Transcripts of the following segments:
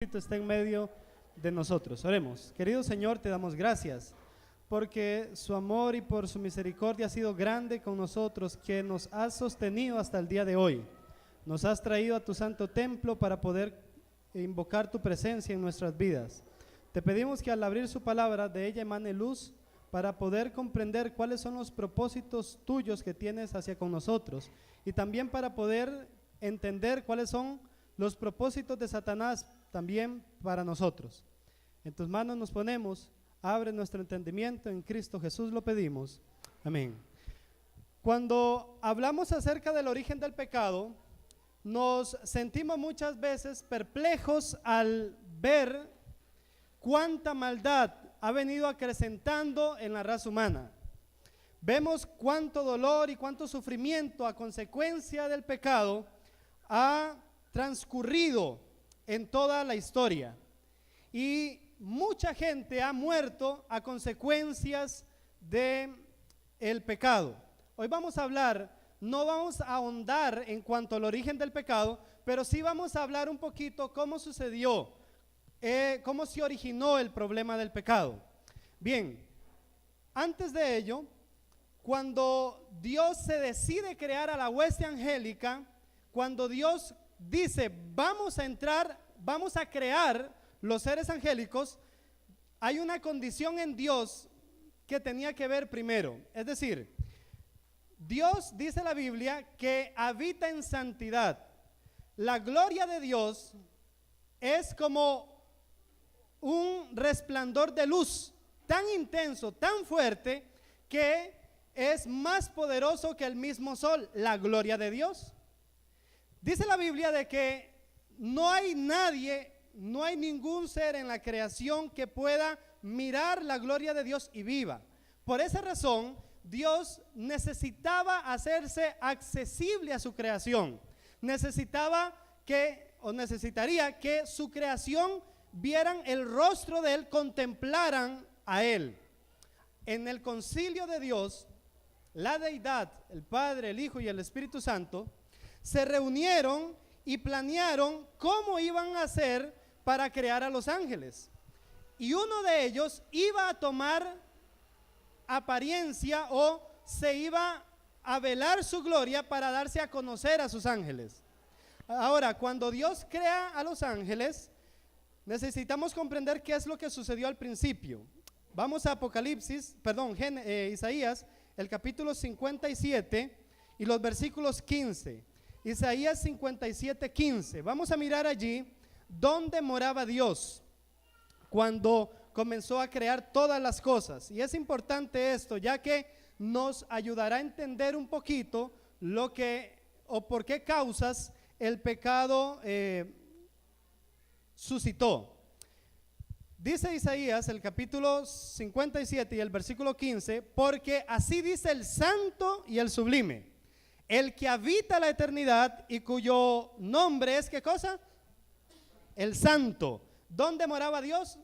Espíritu está en medio de nosotros. Oremos. Querido Señor, te damos gracias porque su amor y por su misericordia ha sido grande con nosotros, que nos has sostenido hasta el día de hoy. Nos has traído a tu santo templo para poder invocar tu presencia en nuestras vidas. Te pedimos que al abrir su palabra de ella emane luz para poder comprender cuáles son los propósitos tuyos que tienes hacia con nosotros, y también para poder entender cuáles son los propósitos de Satanás también para nosotros. En tus manos nos ponemos, abre nuestro entendimiento, en Cristo Jesús lo pedimos, amén. Cuando hablamos acerca del origen del pecado, nos sentimos muchas veces perplejos al ver cuánta maldad ha venido acrecentando en la raza humana. Vemos cuánto dolor y cuánto sufrimiento a consecuencia del pecado ha transcurrido en toda la historia, y mucha gente ha muerto a consecuencias de el pecado. Hoy vamos a hablar, no vamos a ahondar en cuanto al origen del pecado, pero sí vamos a hablar un poquito cómo sucedió, cómo se originó el problema del pecado. Bien, antes de ello, cuando Dios se decide crear a la hueste angélica, cuando Dios dice vamos a crear los seres angélicos, hay una condición en Dios que tenía que ver primero. Es decir, Dios, dice la Biblia, que habita en santidad. La gloria de Dios es como un resplandor de luz tan intenso, tan fuerte, que es más poderoso que el mismo sol, la gloria de Dios. Dice la Biblia de que no hay nadie, no hay ningún ser en la creación que pueda mirar la gloria de Dios y viva. Por esa razón, Dios necesitaba hacerse accesible a su creación. Necesitaría que su creación vieran el rostro de Él, contemplaran a Él. En el concilio de Dios, la deidad, el Padre, el Hijo y el Espíritu Santo, se reunieron y planearon cómo iban a hacer para crear a los ángeles. Y uno de ellos iba a tomar apariencia, o se iba a velar su gloria para darse a conocer a sus ángeles. Ahora, cuando Dios crea a los ángeles, necesitamos comprender qué es lo que sucedió al principio. Vamos a Isaías, el capítulo 57 y los versículos 15. Isaías 57, 15. Vamos a mirar allí dónde moraba Dios cuando comenzó a crear todas las cosas. Y es importante esto, ya que nos ayudará a entender un poquito lo que o por qué causas el pecado suscitó. Dice Isaías, el capítulo 57 y el versículo 15: porque así dice el santo y el sublime, el que habita la eternidad y cuyo nombre es, ¿qué cosa? El santo. ¿Dónde moraba Dios?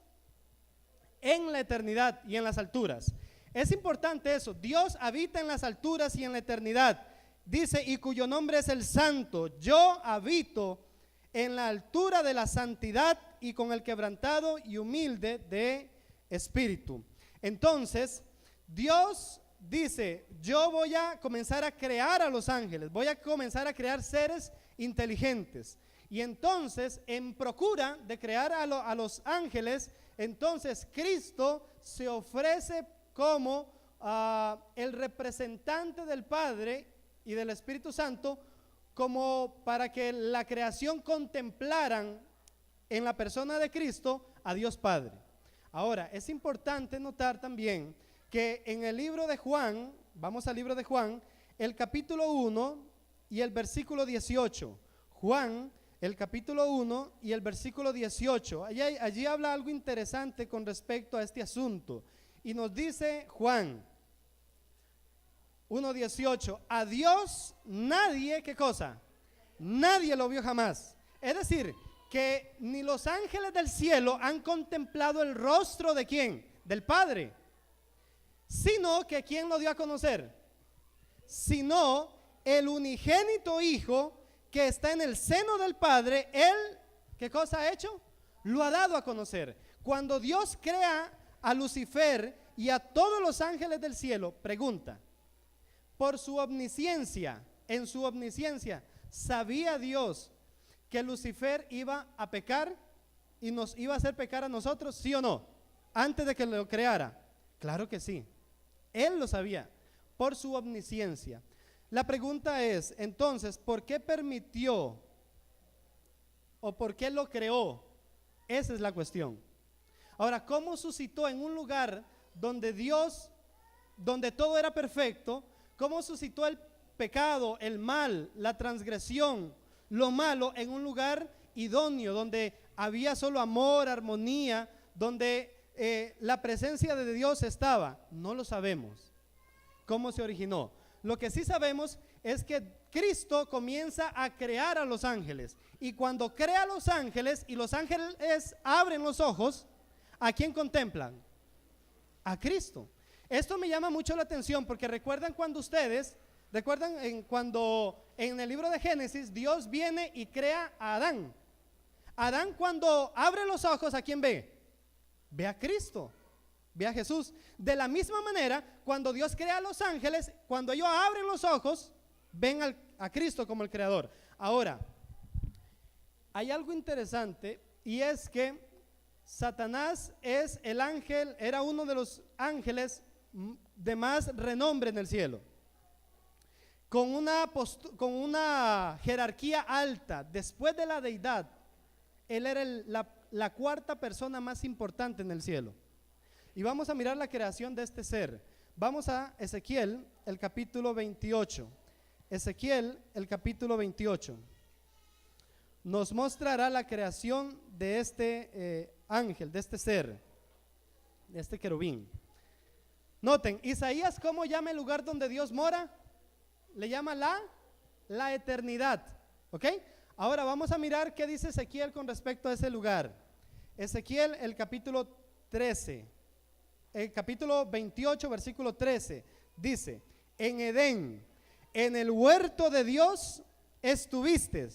En la eternidad y en las alturas. Es importante eso, Dios habita en las alturas y en la eternidad. Dice, y cuyo nombre es el santo. Yo habito en la altura de la santidad y con el quebrantado y humilde de espíritu. Entonces, Dios dice, yo voy a comenzar a crear a los ángeles, voy a comenzar a crear seres inteligentes. Y entonces, en procura de crear a los ángeles, entonces Cristo se ofrece como el representante del Padre y del Espíritu Santo, como para que la creación contemplaran en la persona de Cristo a Dios Padre. Ahora, es importante notar también que en el libro de Juan, vamos al libro de Juan, el capítulo 1 y el versículo 18. Juan, el capítulo 1 y el versículo 18. Allí habla algo interesante con respecto a este asunto. Y nos dice Juan 1:18, a Dios nadie, ¿qué cosa? Nadie lo vio jamás. Es decir, que ni los ángeles del cielo han contemplado el rostro de ¿quién? Del Padre. Sino que ¿quién lo dio a conocer? Sino el unigénito Hijo que está en el seno del Padre. Él, ¿qué cosa ha hecho? lo ha dado a conocer. Cuando Dios crea a Lucifer y a todos los ángeles del cielo, pregunta, por su omnisciencia, en su omnisciencia, ¿sabía Dios que Lucifer iba a pecar y nos iba a hacer pecar a nosotros? ¿Sí o no? Antes de que lo creara. Claro que sí. Él lo sabía, por su omnisciencia. La pregunta es, entonces, ¿por qué permitió o por qué lo creó? Esa es la cuestión. Ahora, ¿cómo suscitó en un lugar donde Dios, donde todo era perfecto, cómo suscitó el pecado, el mal, la transgresión, lo malo en un lugar idóneo, donde había solo amor, armonía, donde la presencia de Dios estaba? No lo sabemos cómo se originó. Lo que sí sabemos es que Cristo comienza a crear a los ángeles, y cuando crea a los ángeles y los ángeles abren los ojos, ¿a quién contemplan? A Cristo. Esto me llama mucho la atención porque recuerdan cuando cuando en el libro de Génesis Dios viene y crea a Adán. Adán, cuando abre los ojos, ¿a quién ve? Ve a Cristo, ve a Jesús. De la misma manera, cuando Dios crea a los ángeles, cuando ellos abren los ojos, ven a Cristo como el creador. Ahora, hay algo interesante, y es que Satanás es el ángel, era uno de los ángeles de más renombre en el cielo, con una jerarquía alta. Después de la deidad, él era la cuarta persona más importante en el cielo. Y vamos a mirar la creación de este ser. Vamos a Ezequiel, el capítulo 28. Ezequiel, el capítulo 28. Nos mostrará la creación de este ángel, de este ser, de este querubín. Noten, Isaías, ¿cómo llama el lugar donde Dios mora? Le llama la eternidad. ¿Ok? Ahora vamos a mirar qué dice Ezequiel con respecto a ese lugar. Ezequiel, el capítulo 13, el capítulo 28, versículo 13, dice: en Edén, en el huerto de Dios estuviste,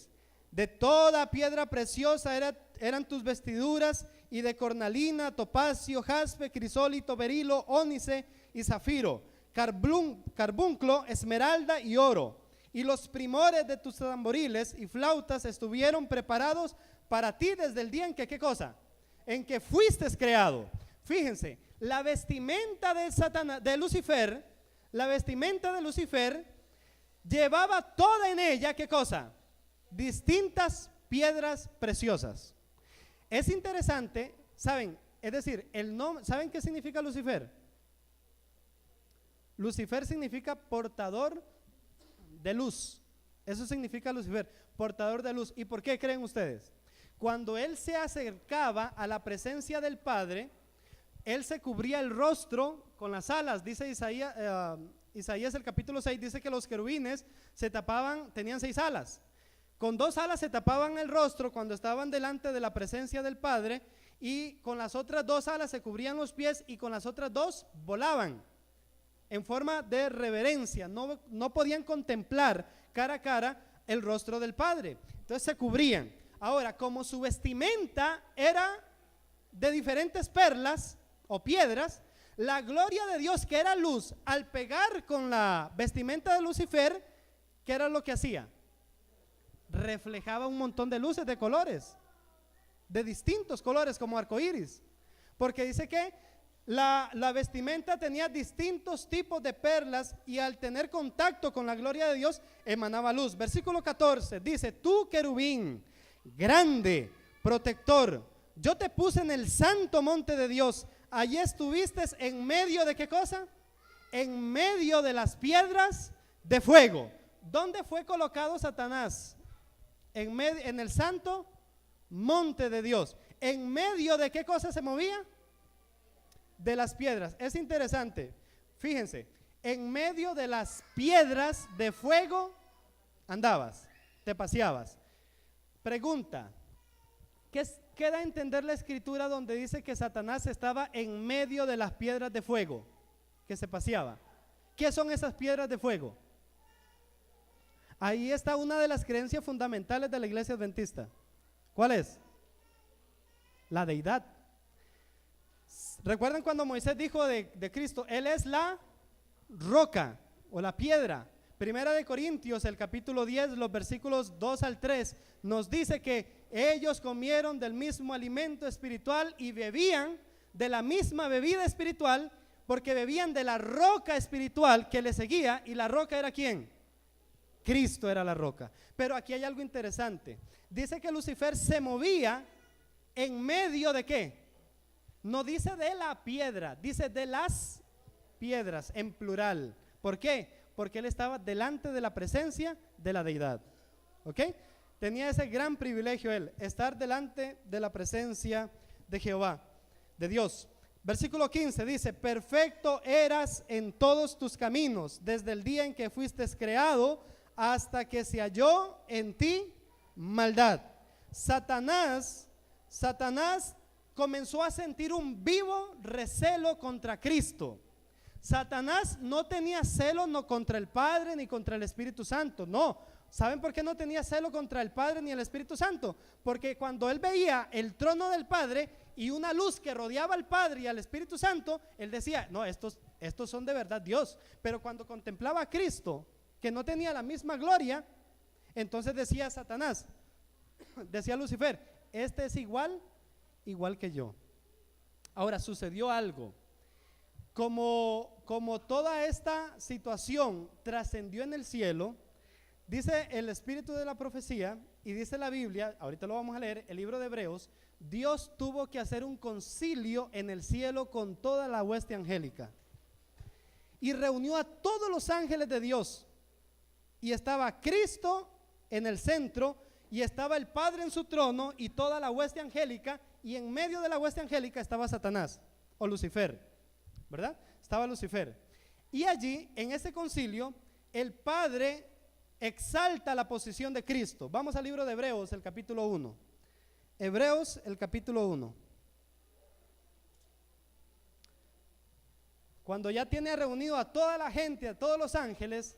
de toda piedra preciosa eran tus vestiduras, y de cornalina, topacio, jaspe, crisólito, berilo, ónice y zafiro, carbunclo, esmeralda y oro. Y los primores de tus tamboriles y flautas estuvieron preparados para ti desde el día en que, ¿qué cosa? En que fuiste creado. Fíjense, la vestimenta de Lucifer, la vestimenta de Lucifer llevaba toda en ella, ¿qué cosa? Distintas piedras preciosas. Es interesante, ¿saben? Es decir, el nombre, ¿saben qué significa Lucifer? Lucifer significa portador de luz. Eso significa Lucifer, portador de luz. ¿Y por qué creen ustedes? Cuando él se acercaba a la presencia del Padre, él se cubría el rostro con las alas. Dice Isaías el capítulo 6, dice que los querubines se tapaban, tenían 6 alas. Con 2 alas se tapaban el rostro cuando estaban delante de la presencia del Padre, y con las otras 2 alas se cubrían los pies, y con las otras 2 volaban en forma de reverencia. No podían contemplar cara a cara el rostro del Padre, entonces se cubrían. Ahora, como su vestimenta era de diferentes perlas o piedras, la gloria de Dios, que era luz, al pegar con la vestimenta de Lucifer, ¿qué era lo que hacía? Reflejaba un montón de luces de colores, de distintos colores, como arcoíris, porque dice que la vestimenta tenía distintos tipos de perlas, y al tener contacto con la gloria de Dios emanaba luz. Versículo 14 dice: tú, querubín, grande, protector, yo te puse en el santo monte de Dios, allí estuviste en medio de ¿qué cosa? En medio de las piedras de fuego. ¿Dónde fue colocado Satanás? En el santo monte de Dios. ¿En medio de qué cosa se movía? De las piedras. Es interesante, fíjense, en medio de las piedras de fuego andabas, te paseabas. Pregunta, ¿qué da a entender la escritura donde dice que Satanás estaba en medio de las piedras de fuego, que se paseaba? ¿Qué son esas piedras de fuego? Ahí está una de las creencias fundamentales de la iglesia adventista. ¿Cuál es? la deidad. ¿Recuerdan cuando Moisés dijo de Cristo, Él es la roca o la piedra? Primera de Corintios, el capítulo 10, los versículos 2 al 3, nos dice que ellos comieron del mismo alimento espiritual y bebían de la misma bebida espiritual, porque bebían de la roca espiritual que les seguía. ¿Y la roca era quién? Cristo era la roca. Pero aquí hay algo interesante. Dice que Lucifer se movía en medio de ¿qué? No dice de la piedra, dice de las piedras en plural. ¿Por qué? Porque él estaba delante de la presencia de la deidad. ¿Ok? Tenía ese gran privilegio él, estar delante de la presencia de Jehová, de Dios. Versículo 15 dice, perfecto eras en todos tus caminos, desde el día en que fuiste creado, hasta que se halló en ti maldad. Satanás comenzó a sentir un vivo recelo contra Cristo. Satanás no tenía celo no contra el Padre ni contra el Espíritu Santo, no. ¿Saben por qué no tenía celo contra el Padre ni el Espíritu Santo? Porque cuando él veía el trono del Padre y una luz que rodeaba al Padre y al Espíritu Santo, él decía, no, estos son de verdad Dios. Pero cuando contemplaba a Cristo, que no tenía la misma gloria, entonces decía Satanás, decía Lucifer, este es igual que yo. Ahora sucedió algo. Como toda esta situación trascendió en el cielo, dice el espíritu de la profecía y dice la Biblia, ahorita lo vamos a leer, el libro de Hebreos, Dios tuvo que hacer un concilio en el cielo con toda la hueste angélica y reunió a todos los ángeles de Dios, y estaba Cristo en el centro y estaba el Padre en su trono y toda la hueste angélica, y en medio de la hueste angélica estaba Satanás o Lucifer, ¿verdad? Estaba Lucifer. Y allí en ese concilio el Padre exalta la posición de Cristo. Vamos al libro de Hebreos, el capítulo 1. Hebreos, el capítulo 1. Cuando ya tiene reunido a toda la gente, a todos los ángeles,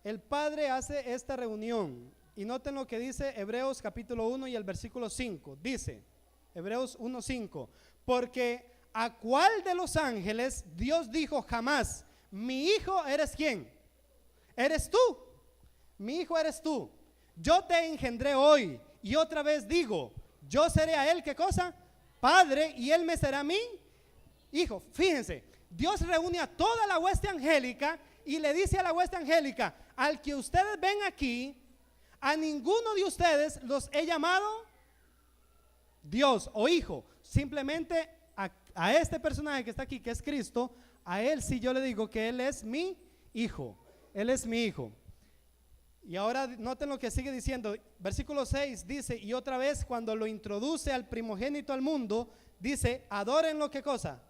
el Padre hace esta reunión. Y noten lo que dice Hebreos capítulo 1 y el versículo 5. Dice, Hebreos 1:5, porque ¿a cuál de los ángeles Dios dijo jamás, mi hijo eres quién? Eres tú, mi hijo eres tú. Yo te engendré hoy, y otra vez digo, yo seré a él, ¿qué cosa? Padre, y él me será mi hijo. Fíjense, Dios reúne a toda la hueste angélica y le dice a la hueste angélica, al que ustedes ven aquí, a ninguno de ustedes los he llamado Dios o hijo. Simplemente a este personaje que está aquí, que es Cristo, a él sí yo le digo que él es mi hijo. Él es mi hijo. Y ahora noten lo que sigue diciendo. Versículo 6 dice, y otra vez cuando lo introduce al primogénito al mundo, dice, adórenlo, ¿qué cosa?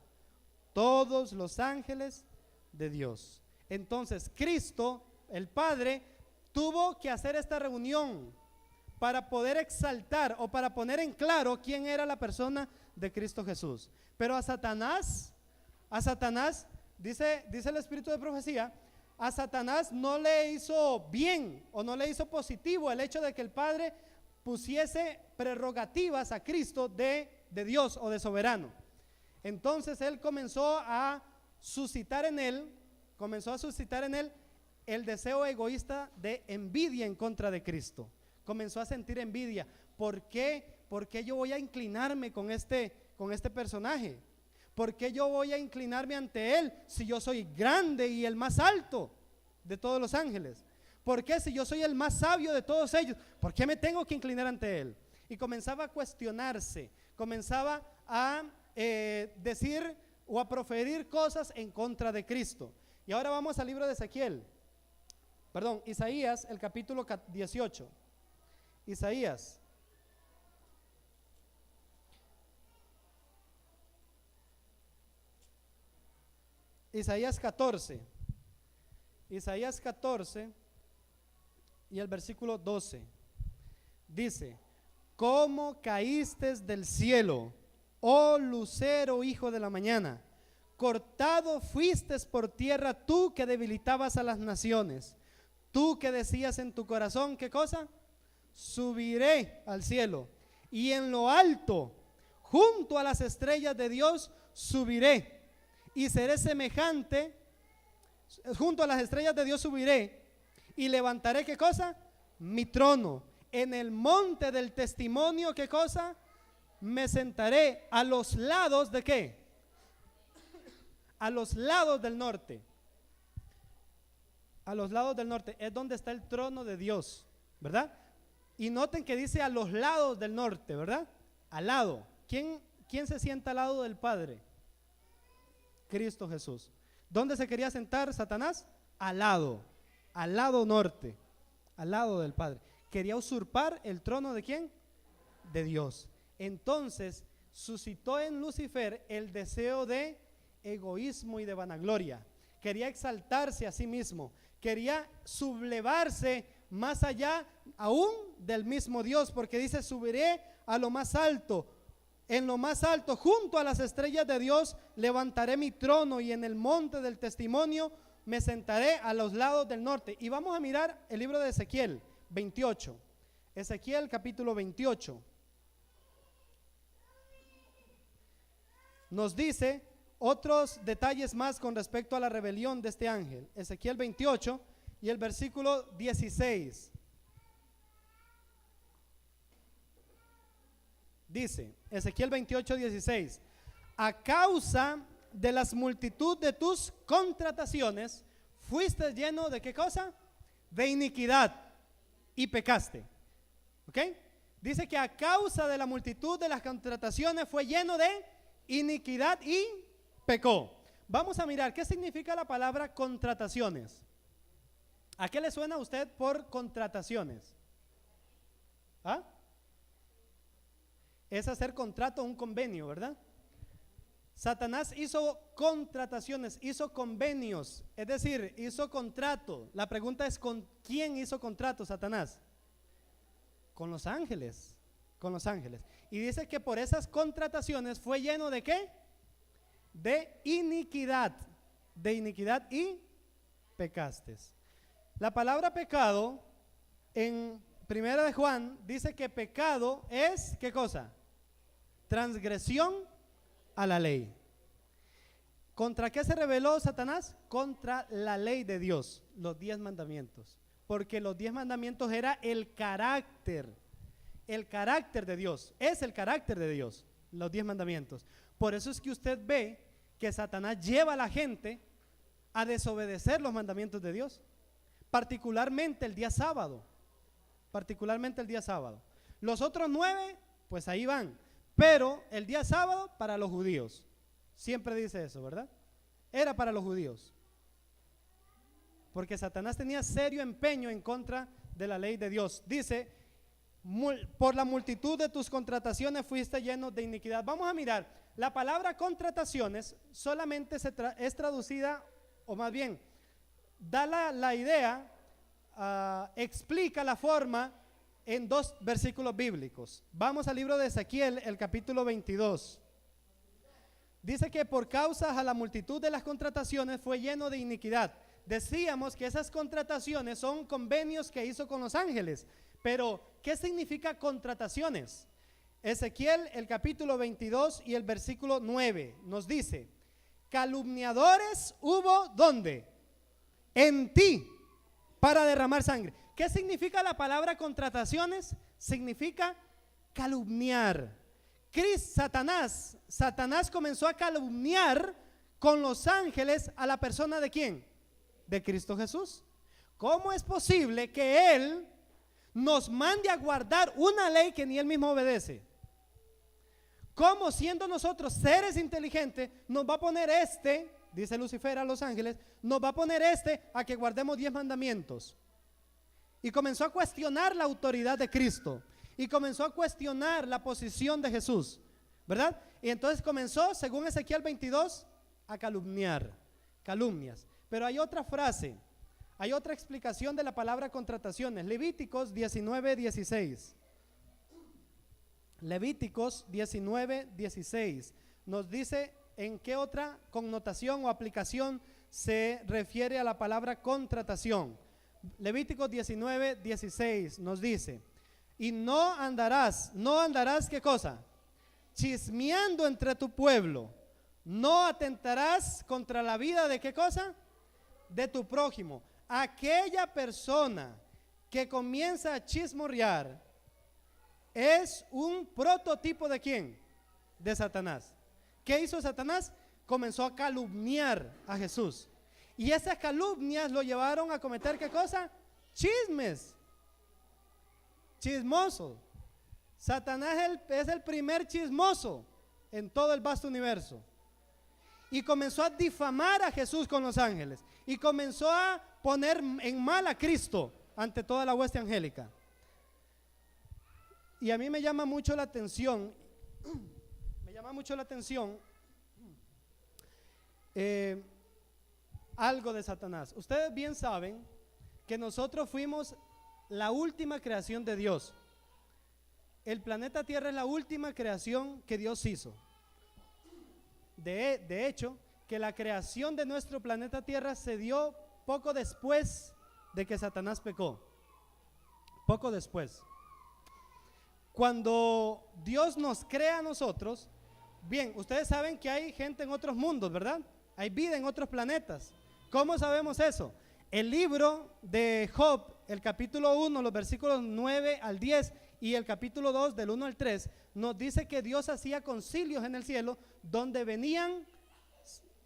Todos los ángeles de Dios. Entonces Cristo, el Padre, tuvo que hacer esta reunión para poder exaltar o para poner en claro quién era la persona de Cristo Jesús. Pero a Satanás, dice el espíritu de profecía, a Satanás no le hizo bien o no le hizo positivo el hecho de que el Padre pusiese prerrogativas a Cristo de Dios o de soberano. Entonces él comenzó a suscitar en él el deseo egoísta de envidia en contra de Cristo. Comenzó a sentir envidia. ¿Por qué? ¿Por qué yo voy a inclinarme con este personaje? ¿Por qué yo voy a inclinarme ante él si yo soy grande y el más alto de todos los ángeles? ¿Por qué si yo soy el más sabio de todos ellos? ¿Por qué me tengo que inclinar ante él? Y comenzaba a cuestionarse, comenzaba a decir o a proferir cosas en contra de Cristo. Y ahora vamos al libro de Isaías, el capítulo 18. Isaías 14. Isaías 14 y el versículo 12. Dice, ¿cómo caíste del cielo, oh lucero, hijo de la mañana? Cortado fuiste por tierra, tú que debilitabas a las naciones. Tú que decías en tu corazón, ¿qué cosa? Subiré al cielo, y en lo alto junto a las estrellas de Dios subiré y seré semejante, junto a las estrellas de Dios subiré y levantaré, ¿qué cosa? Mi trono. En el monte del testimonio, ¿qué cosa? Me sentaré a los lados de ¿qué? A los lados del norte. A los lados del norte es donde está el trono de Dios, ¿verdad? Y noten que dice a los lados del norte, ¿verdad? Al lado. ¿Quién se sienta al lado del Padre? Cristo Jesús. ¿Dónde se quería sentar Satanás? Al lado norte, al lado del Padre. Quería usurpar el trono ¿de quién? De Dios. Entonces suscitó en Lucifer el deseo de egoísmo y de vanagloria. Quería exaltarse a sí mismo, quería sublevarse más allá aún del mismo Dios, porque dice: subiré a lo más alto, en lo más alto, junto a las estrellas de Dios, levantaré mi trono, y en el monte del testimonio me sentaré a los lados del norte. Y vamos a mirar el libro de Ezequiel 28, Ezequiel capítulo 28. Nos dice otros detalles más con respecto a la rebelión de este ángel. Ezequiel 28 y el versículo 16. Dice, Ezequiel 28, 16: a causa de las multitud de tus contrataciones, fuiste lleno de ¿qué cosa? De iniquidad y pecaste. ¿Ok? Dice que a causa de la multitud de las contrataciones fue lleno de iniquidad y pecó. Vamos a mirar qué significa la palabra contrataciones. ¿A qué le suena a usted por contrataciones? ¿Ah? Es hacer contrato, un convenio, ¿verdad? Satanás hizo contrataciones, hizo convenios, es decir, hizo contrato. La pregunta es: ¿con quién hizo contrato Satanás? Con los ángeles, con los ángeles. Y dice que por esas contrataciones fue lleno ¿de qué? De iniquidad y pecastes. La palabra pecado en Primera de Juan dice que pecado es ¿qué cosa? Transgresión a la ley. ¿Contra qué se rebeló Satanás? Contra la ley de Dios, los 10 mandamientos. Porque los 10 mandamientos era el carácter de Dios, es el carácter de Dios, los 10 mandamientos. Por eso es que usted ve que Satanás lleva a la gente a desobedecer los mandamientos de Dios, particularmente el día sábado. Los otros 9, pues ahí van, pero el día sábado para los judíos. Siempre dice eso, ¿verdad? Era para los judíos, porque Satanás tenía serio empeño en contra de la ley de Dios. Dice: por la multitud de tus contrataciones fuiste lleno de iniquidad. Vamos a mirar, la palabra contrataciones solamente es traducida, o más bien, da la idea, explica la forma en 2 versículos bíblicos. Vamos al libro de Ezequiel, el capítulo 22. Dice que por causa a la multitud de las contrataciones fue lleno de iniquidad. Decíamos que esas contrataciones son convenios que hizo con los ángeles. Pero, ¿qué significa contrataciones? Ezequiel, el capítulo 22 y el versículo 9 nos dice: calumniadores hubo, ¿dónde? En ti, para derramar sangre. ¿Qué significa la palabra contrataciones? Significa calumniar. Satanás comenzó a calumniar con los ángeles a la persona ¿de quién? De Cristo Jesús. ¿Cómo es posible que Él nos mande a guardar una ley que ni Él mismo obedece? ¿Cómo, siendo nosotros seres inteligentes, nos va a poner dice Lucifer a los ángeles, nos va a poner a que guardemos 10 mandamientos? Y comenzó a cuestionar la autoridad de Cristo, y comenzó a cuestionar la posición de Jesús, ¿verdad? Y entonces comenzó, según Ezequiel 22, a calumnias. Pero hay otra frase, hay otra explicación de la palabra contrataciones. Levíticos 19, 16. Levíticos 19, 16 nos dice en qué otra connotación o aplicación se refiere a la palabra contratación. Levíticos 19, 16 nos dice: y no andarás, ¿qué cosa? chismeando entre tu pueblo, no atentarás contra la vida de ¿qué cosa? De tu prójimo. Aquella persona que comienza a chismorrear es un prototipo ¿de quién? De Satanás. ¿Qué hizo Satanás? Comenzó a calumniar a Jesús. Y esas calumnias lo llevaron a cometer ¿qué cosa? Chismes. Chismoso. Satanás es el primer chismoso en todo el vasto universo. Y comenzó a difamar a Jesús con los ángeles. Y comenzó a poner en mal a Cristo ante toda la hueste angélica. Y a mí me llama mucho la atención, algo de Satanás. Ustedes bien saben que nosotros fuimos la última creación de Dios. El planeta Tierra es la última creación que Dios hizo. De hecho, que la creación de nuestro planeta Tierra se dio poco después de que Satanás pecó. Poco después. Cuando Dios nos crea a nosotros, bien, ustedes saben que hay gente en otros mundos, ¿verdad? Hay vida en otros planetas. ¿Cómo sabemos eso? El libro de Job, el capítulo 1, los versículos 9 al 10 y el capítulo 2 del 1 al 3, nos dice que Dios hacía concilios en el cielo donde venían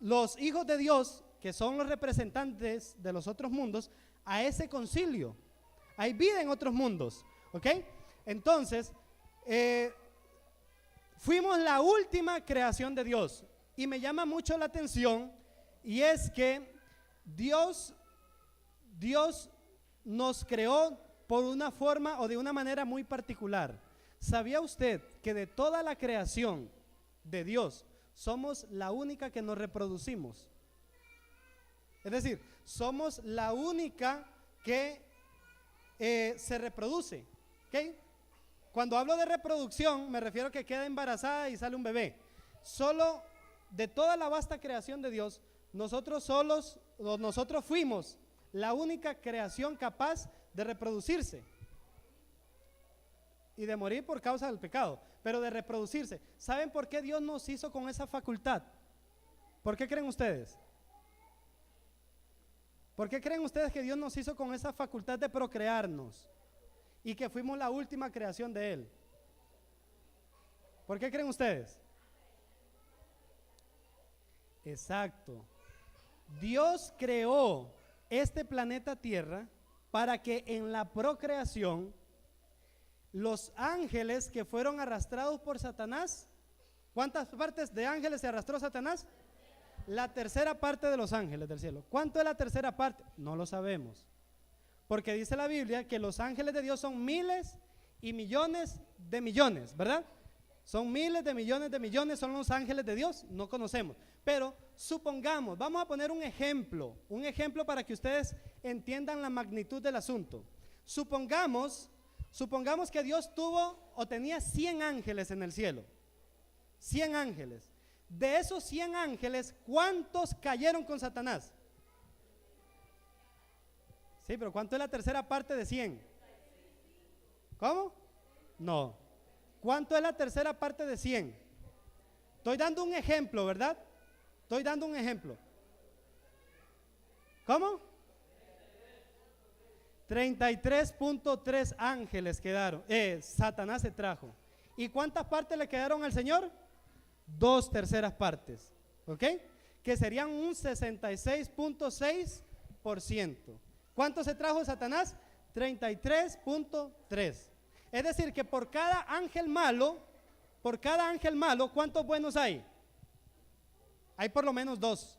los hijos de Dios, que son los representantes de los otros mundos, a ese concilio. Hay vida en otros mundos, ¿ok? Entonces, fuimos la última creación de Dios. Y me llama mucho la atención, y es que Dios nos creó por una forma o de una manera muy particular. ¿Sabía usted que de toda la creación de Dios somos la única que nos reproducimos? Es decir, somos la única que se reproduce, ¿ok? Cuando hablo de reproducción me refiero a que queda embarazada y sale un bebé. Solo de toda la vasta creación de Dios, nosotros fuimos la única creación capaz de reproducirse y de morir por causa del pecado, pero de reproducirse. ¿Saben por qué Dios nos hizo con esa facultad? ¿Por qué creen ustedes? ¿Por qué creen ustedes que Dios nos hizo con esa facultad de procrearnos y que fuimos la última creación de Él? ¿Por qué creen ustedes? Exacto. Dios creó este planeta Tierra para que en la procreación los ángeles que fueron arrastrados por Satanás, ¿cuántas partes de ángeles se arrastró Satanás? La tercera parte de los ángeles del cielo. ¿Cuánto es la tercera parte? No lo sabemos, porque dice la Biblia que los ángeles de Dios son miles y millones de millones, ¿verdad? Son miles de millones son los ángeles de Dios, no conocemos. Pero supongamos, vamos a poner un ejemplo para que ustedes entiendan la magnitud del asunto. Supongamos que Dios tuvo o tenía 100 ángeles en el cielo. 100 ángeles. De esos 100 ángeles, ¿cuántos cayeron con Satanás? Sí, pero ¿cuánto es la tercera parte de 100? ¿Cómo? No. ¿Cuánto es la tercera parte de 100? Estoy dando un ejemplo, ¿verdad? Estoy dando un ejemplo. ¿Cómo? 33.3 ángeles quedaron. Satanás se trajo. ¿Y cuántas partes le quedaron al Señor? 2/3 partes. ¿Ok? Que serían un 66.6%. ¿Cuánto se trajo Satanás? 33.3. Es decir, que por cada ángel malo, ¿cuántos buenos hay? Hay por lo menos 2.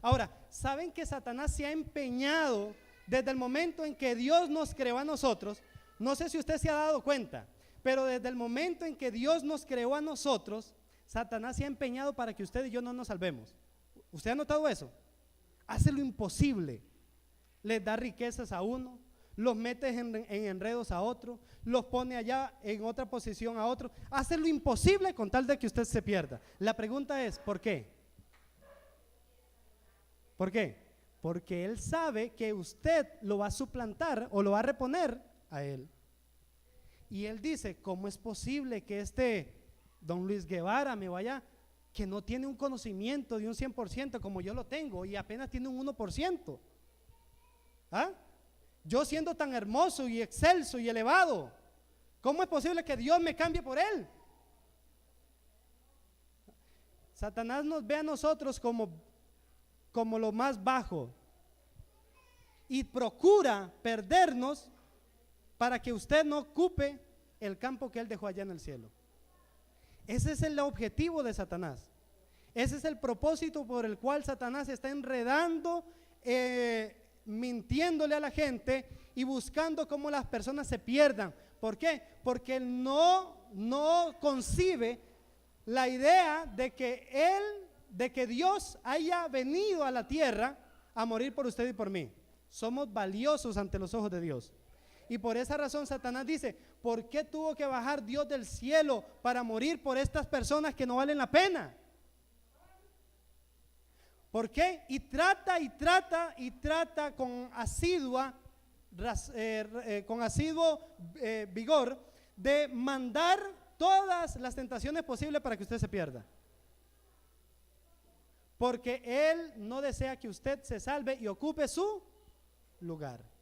Ahora, ¿saben que Satanás se ha empeñado desde el momento en que Dios nos creó a nosotros? No sé si usted se ha dado cuenta, pero desde el momento en que Dios nos creó a nosotros, Satanás se ha empeñado para que usted y yo no nos salvemos. ¿Usted ha notado eso? Hace lo imposible. Les da riquezas a uno, los mete en enredos a otro, los pone allá en otra posición a otro. Hace lo imposible con tal de que usted se pierda. La pregunta es, ¿por qué? ¿Por qué? Porque Él sabe que usted lo va a suplantar o lo va a reponer a Él. Y él dice, ¿cómo es posible que este don Luis Guevara me vaya, que no tiene un conocimiento de un 100% como yo lo tengo y apenas tiene un 1%? ¿Ah? Yo siendo tan hermoso y excelso y elevado, ¿cómo es posible que Dios me cambie por él? Satanás nos ve a nosotros como lo más bajo y procura perdernos para que usted no ocupe el campo que él dejó allá en el cielo. Ese es el objetivo de Satanás. Ese es el propósito por el cual Satanás está enredando, mintiéndole a la gente y buscando cómo las personas se pierdan. ¿Por qué? Porque él no concibe la idea de que Dios haya venido a la tierra a morir por usted y por mí. Somos valiosos ante los ojos de Dios. Y por esa razón Satanás dice, ¿por qué tuvo que bajar Dios del cielo para morir por estas personas que no valen la pena? ¿Por qué? Y trata con asiduo vigor de mandar todas las tentaciones posibles para que usted se pierda. Porque Él no desea que usted se salve y ocupe su lugar.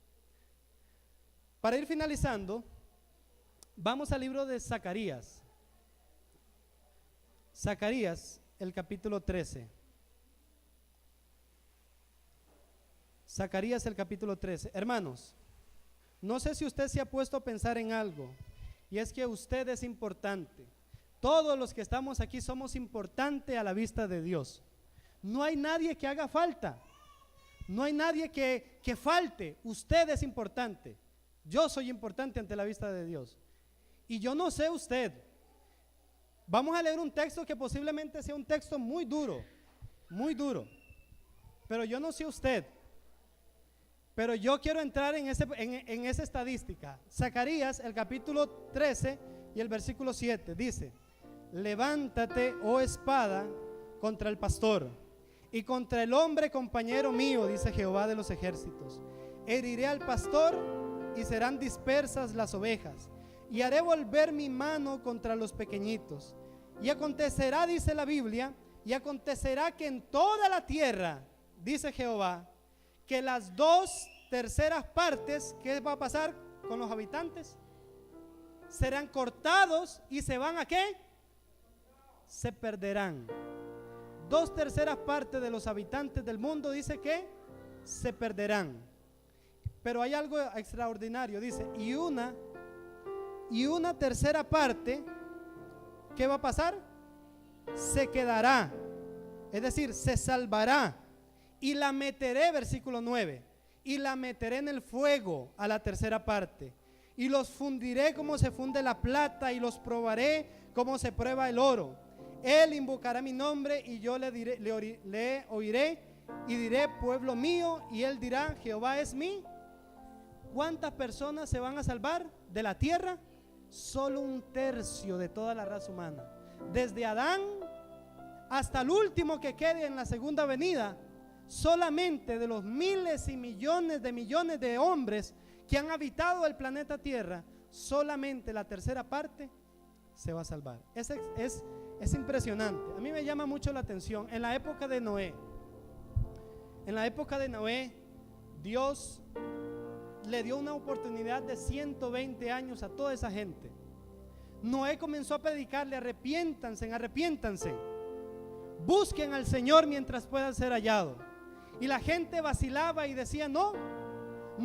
Para ir finalizando, vamos al libro de Zacarías. Zacarías, el capítulo 13. Zacarías, el capítulo 13. Hermanos, no sé si usted se ha puesto a pensar en algo, y es que usted es importante. Todos los que estamos aquí somos importantes a la vista de Dios. No hay nadie que haga falta. No hay nadie que falte. Usted es importante. Yo soy importante ante la vista de Dios. Y yo no sé usted. Vamos a leer un texto que posiblemente sea un texto muy duro. Muy duro. Pero yo no sé usted. Pero yo quiero entrar en esa estadística. Zacarías, el capítulo 13 y el versículo 7 dice: levántate, oh espada, contra el pastor y contra el hombre compañero mío, dice Jehová de los ejércitos. Heriré al pastor y serán dispersas las ovejas, y haré volver mi mano contra los pequeñitos. Y acontecerá, dice la Biblia, y acontecerá que en toda la tierra, dice Jehová, que las 2/3 partes, ¿qué va a pasar con los habitantes? Serán cortados y se van ¿a qué? Se perderán. 2/3 partes de los habitantes del mundo, dice que se perderán. Pero hay algo extraordinario, dice, y una 1/3 parte, ¿qué va a pasar? Se quedará, es decir, se salvará. Y la meteré, versículo 9, y la meteré en el fuego a la 1/3 parte, y los fundiré como se funde la plata, y los probaré como se prueba el oro. Él invocará mi nombre, y yo le oiré, y diré, pueblo mío, y él dirá, Jehová es mi. ¿Cuántas personas se van a salvar de la tierra? Solo 1/3 de toda la raza humana. Desde Adán hasta el último que quede en la segunda venida. Solamente de los miles y millones de hombres que han habitado el planeta Tierra, solamente la 1/3 parte se va a salvar. Es impresionante. A mí me llama mucho la atención. En la época de Noé, Dios le dio una oportunidad de 120 años a toda esa gente. Noé comenzó a predicarle: arrepiéntanse, busquen al Señor mientras pueda ser hallado. Y la gente vacilaba y decía: no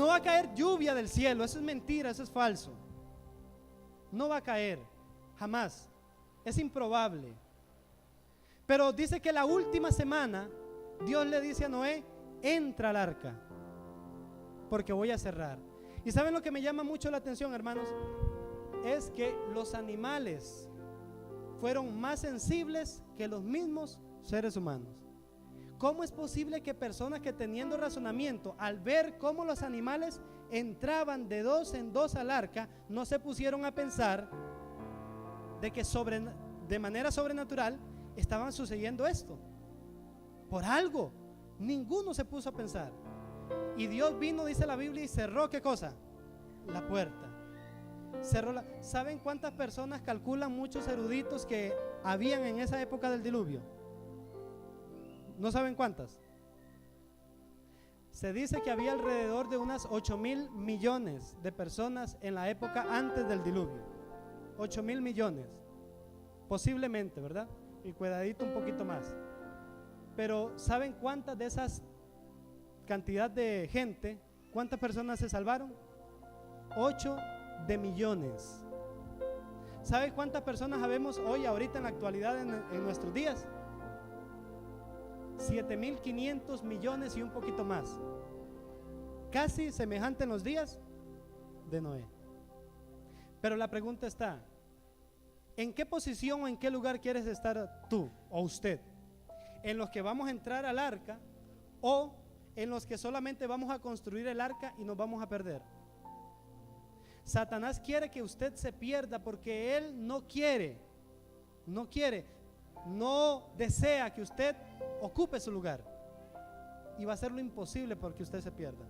va a caer lluvia del cielo. Eso es mentira, eso es falso. No va a caer, jamás. Es improbable. Pero dice que la última semana Dios le dice a Noé: entra al arca, porque voy a cerrar. Y ¿saben lo que me llama mucho la atención, hermanos? Es que los animales fueron más sensibles que los mismos seres humanos. ¿Cómo es posible que personas que, teniendo razonamiento, al ver cómo los animales entraban de 2 en 2 al arca, no se pusieron a pensar de que de manera sobrenatural estaban sucediendo esto? Por algo. Ninguno se puso a pensar. Y Dios vino, dice la Biblia, y cerró ¿qué cosa? La puerta. ¿Saben cuántas personas calculan muchos eruditos que habían en esa época del diluvio? ¿No saben cuántas? Se dice que había alrededor de unas 8.000 millones de personas en la época antes del diluvio. 8.000 millones, posiblemente, ¿verdad? Y cuidadito un poquito más. Pero ¿saben cuántas de esas cantidad de gente, cuántas personas se salvaron? 8 de millones. ¿Sabe cuántas personas habemos hoy, ahorita en la actualidad, en nuestros días? 7.500 millones y un poquito más. Casi semejante en los días de Noé. Pero la pregunta está: ¿en qué posición o en qué lugar quieres estar tú o usted? ¿En los que vamos a entrar al arca o en los que solamente vamos a construir el arca y nos vamos a perder? Satanás quiere que usted se pierda porque él no desea que usted ocupe su lugar, y va a hacer lo imposible porque usted se pierda.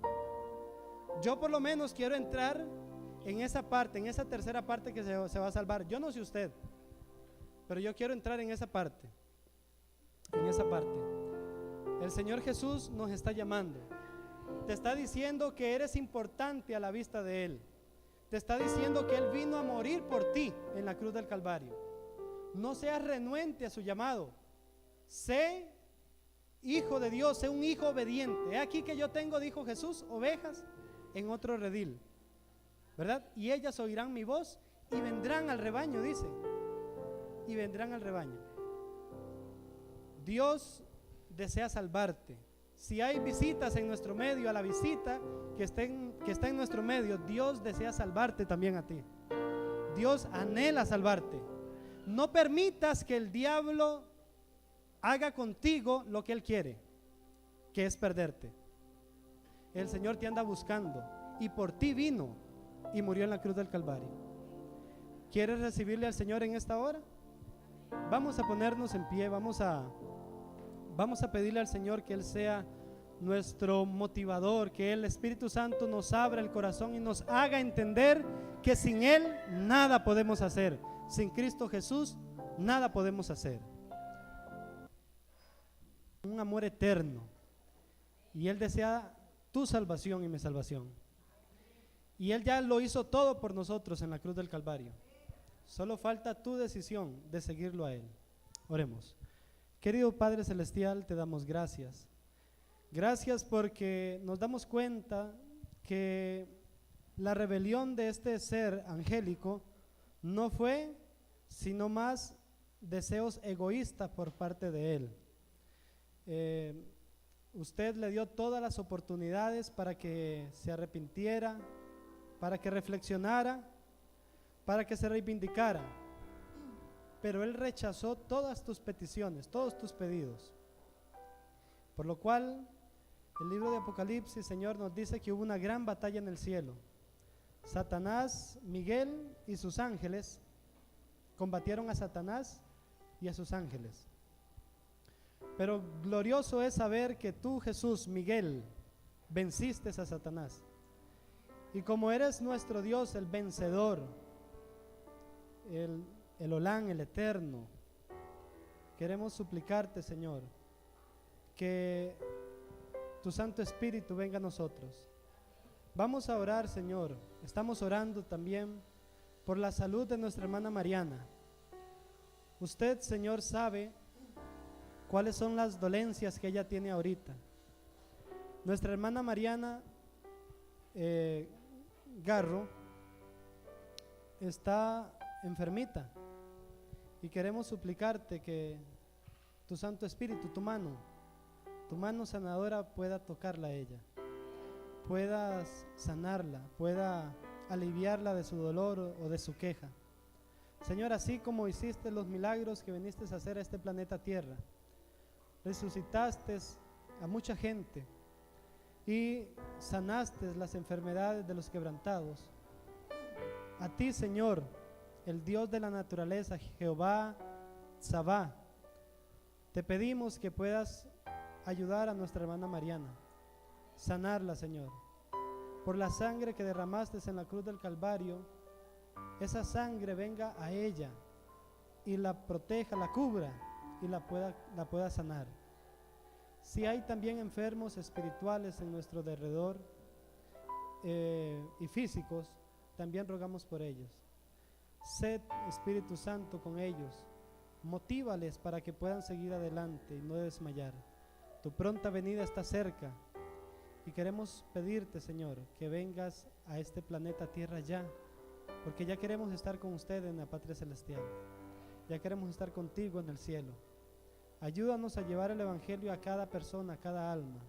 Yo por lo menos quiero entrar en esa parte, en esa tercera parte que se va a salvar. Yo no sé usted, pero yo quiero entrar en esa parte. En esa parte el Señor Jesús nos está llamando. Te está diciendo que eres importante a la vista de Él. Te está diciendo que Él vino a morir por ti en la cruz del Calvario. No seas renuente a su llamado. Sé hijo de Dios, sé un hijo obediente. He aquí que yo tengo, dijo Jesús, ovejas en otro redil, ¿verdad? Y ellas oirán mi voz y vendrán al rebaño, dice. Y vendrán al rebaño. Dios desea salvarte. Si hay visitas en nuestro medio, a la visita que está en nuestro medio, Dios desea salvarte también a ti. Dios anhela salvarte. No permitas que el diablo haga contigo lo que él quiere, que es perderte. El Señor te anda buscando y por ti vino y murió en la cruz del Calvario. ¿Quieres recibirle al Señor en esta hora? Vamos a ponernos en pie, vamos a pedirle al Señor que Él sea nuestro motivador, que el Espíritu Santo nos abra el corazón y nos haga entender que sin Él nada podemos hacer. Sin Cristo Jesús nada podemos hacer. Un amor eterno, y Él desea tu salvación y mi salvación, y Él ya lo hizo todo por nosotros en la cruz del Calvario. Solo falta tu decisión de seguirlo a Él. Oremos. Querido Padre Celestial, te damos gracias. Gracias porque nos damos cuenta que la rebelión de este ser angélico no fue sino más deseos egoístas por parte de él. Usted le dio todas las oportunidades para que se arrepintiera, para que reflexionara, para que se reivindicara, pero él rechazó todas tus peticiones, todos tus pedidos, por lo cual el libro de Apocalipsis, Señor, nos dice que hubo una gran batalla en el cielo. Satanás, Miguel y sus ángeles combatieron a Satanás y a sus ángeles. Pero glorioso es saber que tú, Jesús, Miguel, venciste a Satanás. Y como eres nuestro Dios, el vencedor, el Olán, el eterno, queremos suplicarte, Señor, que tu Santo Espíritu venga a nosotros. Vamos a orar, Señor. Estamos orando también por la salud de nuestra hermana Mariana. Usted, Señor, sabe cuáles son las dolencias que ella tiene ahorita. Nuestra hermana Mariana Garro está enfermita y queremos suplicarte que tu Santo Espíritu, tu mano sanadora pueda tocarla a ella, pueda sanarla, pueda aliviarla de su dolor o de su queja. Señor, así como hiciste los milagros que viniste a hacer a este planeta Tierra, resucitaste a mucha gente y sanaste las enfermedades de los quebrantados. A ti, Señor, el Dios de la naturaleza, Jehová Sabá, te pedimos que puedas ayudar a nuestra hermana Mariana, sanarla, Señor. Por la sangre que derramaste en la cruz del Calvario, esa sangre venga a ella y la proteja, la cubra y la pueda sanar. Si hay también enfermos espirituales en nuestro derredor y físicos, también rogamos por ellos. Sed, Espíritu Santo, con ellos, motívales para que puedan seguir adelante y no desmayar. Tu pronta venida está cerca y queremos pedirte, Señor, que vengas a este planeta Tierra ya, porque ya queremos estar con usted en la patria celestial, ya queremos estar contigo en el cielo. Ayúdanos a llevar el evangelio a cada persona, a cada alma,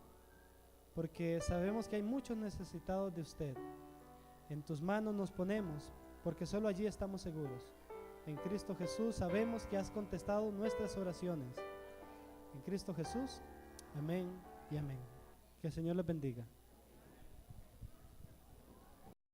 porque sabemos que hay muchos necesitados de usted. En tus manos nos ponemos, porque solo allí estamos seguros. En Cristo Jesús sabemos que has contestado nuestras oraciones. En Cristo Jesús, amén y amén. Que el Señor les bendiga.